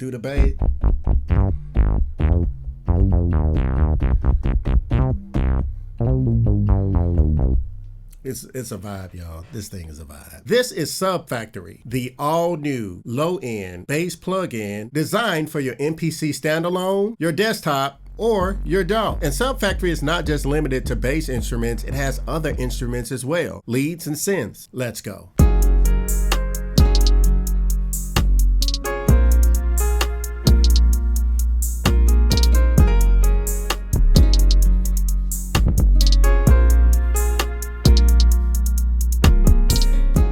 Do the bass. It's a vibe, y'all. This thing is a vibe. This is Sub.factory, the all-new low-end bass plugin designed for your MPC standalone, your desktop, or your DAW. And Sub.factory is not just limited to bass instruments, it has other instruments as well, leads and synths. Let's go.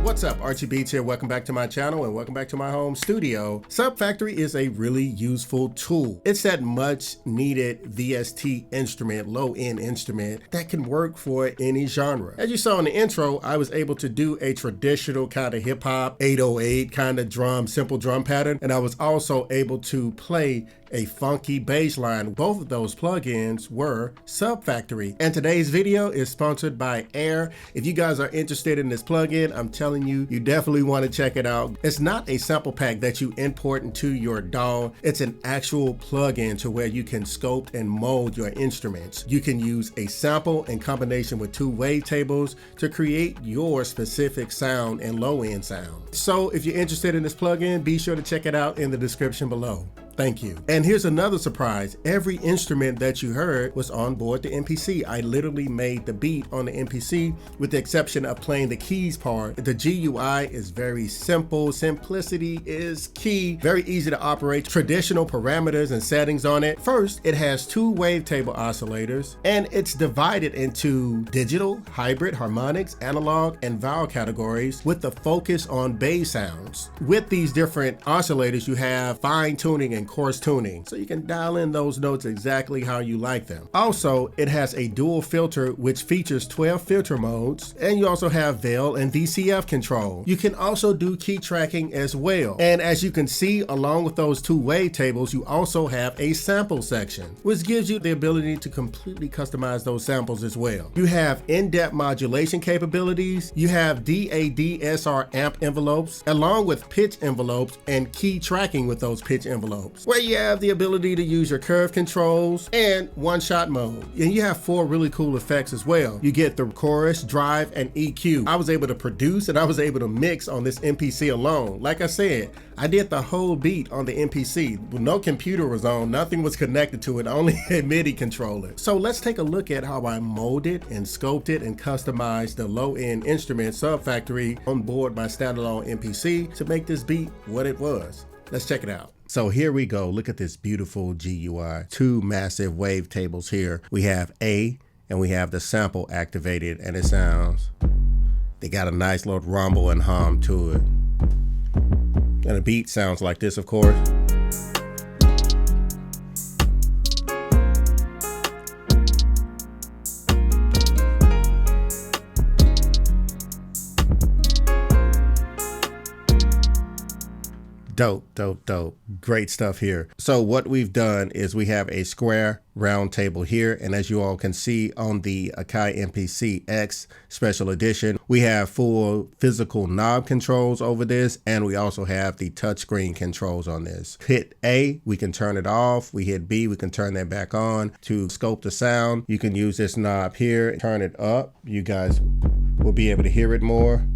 What's up, Archie Beats here. Welcome back to my channel and welcome back to my home studio. Sub.factory is a really useful tool. It's that much needed VST instrument, low-end instrument that can work for any genre. As you saw in the intro, I was able to do a traditional kind of hip hop 808 kind of drum, simple drum pattern, and I was also able to play a funky bass line. Both of those plugins were Sub.factory. And today's video is sponsored by Air. If you guys are interested in this plugin, I'm telling you, you definitely want to check it out. It's not a sample pack that you import into your DAW. It's an actual plugin to where you can sculpt and mold your instruments. You can use a sample in combination with two wavetables to create your specific sound and low-end sound. So if you're interested in this plugin, be sure to check it out in the description below. Thank you. And here's another surprise. Every instrument that you heard was on board the MPC. I literally made the beat on the MPC with the exception of playing the keys part. The GUI is very simple. Simplicity is key. Very easy to operate. Traditional parameters and settings on it. First, it has two wavetable oscillators and it's divided into digital, hybrid, harmonics, analog, and vowel categories with the focus on bass sounds. With these different oscillators, you have fine tuning and coarse tuning, so you can dial in those notes exactly how you like them. Also, it has a dual filter which features 12 filter modes, and you also have veil and VCF control. You can also do key tracking as well. And as you can see, along with those two wavetables, you also have a sample section, which gives you the ability to completely customize those samples as well. You have in-depth modulation capabilities. You have DADSR amp envelopes, along with pitch envelopes and key tracking with those pitch envelopes, where you have the ability to use your curve controls and one-shot mode. And you have 4 really cool effects as well. You get the chorus, drive, and EQ. I was able to produce and I was able to mix on this MPC alone. Like I said, I did the whole beat on the MPC. No computer was on, nothing was connected to it, only a MIDI controller. So let's take a look at how I molded and sculpted and customized the low-end instrument Sub.factory on board my standalone MPC to make this beat what it was. Let's check it out. So here we go. Look at this beautiful GUI. 2 massive wavetables here. We have A and we have the sample activated, and it sounds, they got a nice little rumble and hum to it. And the beat sounds like this, of course. Dope, dope, dope. Great stuff here. So what we've done is we have a square round table here. And as you all can see on the AKAI MPC X Special Edition, we have full physical knob controls over this. And we also have the touchscreen controls on this. Hit A, we can turn it off. We hit B, we can turn that back on. To scope the sound, you can use this knob here, turn it up. You guys will be able to hear it more.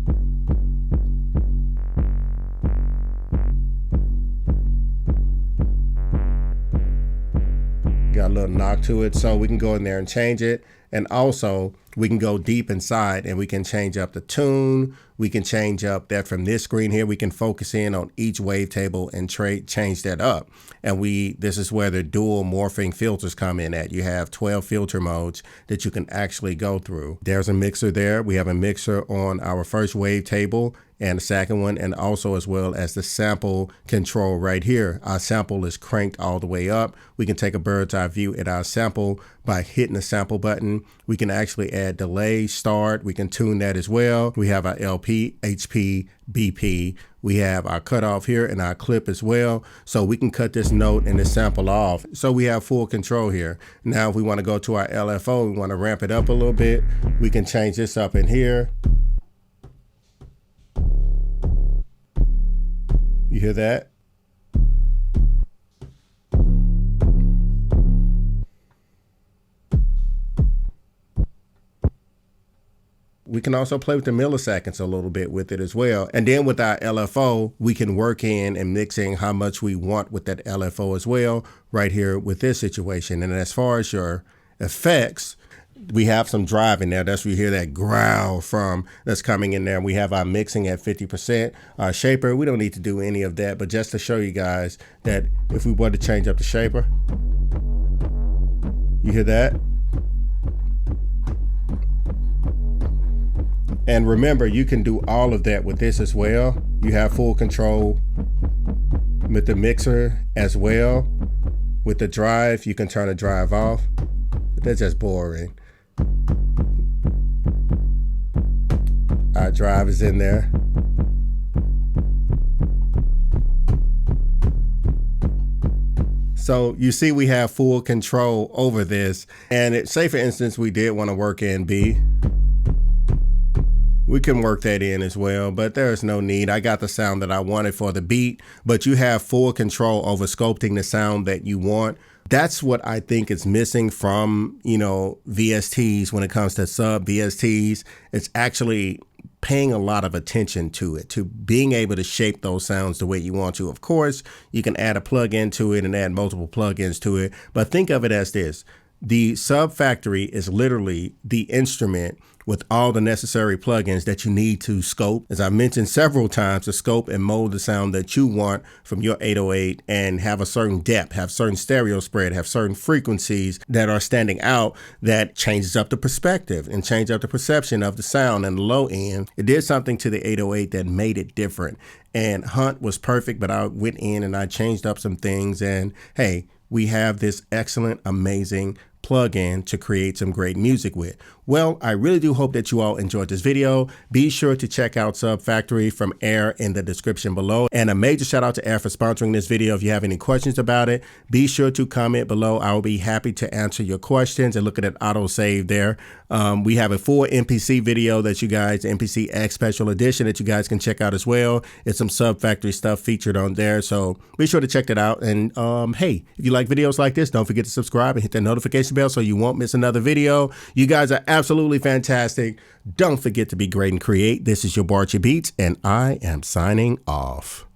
Got a little knock to it, so we can go in there and change it. And also we can go deep inside and we can change up the tune. We can change up that from this screen here. We can focus in on each wavetable and change that up. And this is where the dual morphing filters come in at. You have 12 filter modes that you can actually go through. There's a mixer there. We have a mixer on our first wavetable and the second one, and also as well as the sample control right here. Our sample is cranked all the way up. We can take a bird's eye view at our sample by hitting the sample button. We can actually add delay, start. We can tune that as well. We have our LP, HP, BP. We have our cutoff here and our clip as well. So we can cut this note and this sample off. So we have full control here. Now, if we want to go to our LFO, we want to ramp it up a little bit. We can change this up in here. You hear that? We can also play with the milliseconds a little bit with it as well. And then with our LFO, we can work in and mixing how much we want with that LFO as well, right here with this situation. And as far as your effects, we have some drive in there. That's where you hear that growl from that's coming in there. We have our mixing at 50%. Our shaper, we don't need to do any of that, but just to show you guys that if we were to change up the shaper, you hear that? And remember, you can do all of that with this as well. You have full control with the mixer as well. With the drive, you can turn the drive off. But that's just boring. Our drive is in there. So you see we have full control over this. And say for instance, we did want to work in B. We can work that in as well, but there's no need. I got the sound that I wanted for the beat, but you have full control over sculpting the sound that you want. That's what I think is missing from, VSTs when it comes to sub VSTs. It's actually paying a lot of attention to it, to being able to shape those sounds the way you want to. Of course, you can add a plugin to it and add multiple plugins to it, but think of it as this. The sub.factory is literally the instrument with all the necessary plugins that you need to scope. As I mentioned several times, to scope and mold the sound that you want from your 808 and have a certain depth, have certain stereo spread, have certain frequencies that are standing out that changes up the perspective and change up the perception of the sound and the low end. It did something to the 808 that made it different. And Hunt was perfect, but I went in and I changed up some things, and hey, we have this excellent, amazing plugin to create some great music with. Well, I really do hope that you all enjoyed this video. Be sure to check out Sub.factory from Air in the description below. And a major shout out to Air for sponsoring this video. If you have any questions about it, be sure to comment below. I will be happy to answer your questions, and look at that auto save there. We have a full MPC video that you guys, MPC X Special Edition, that you guys can check out as well. It's some Sub.factory stuff featured on there. So be sure to check that out. And hey, if you like videos like this, don't forget to subscribe and hit that notification bell so you won't miss another video. You guys are absolutely fantastic. Don't forget to be great and create. This is your Archie Beats, and I am signing off.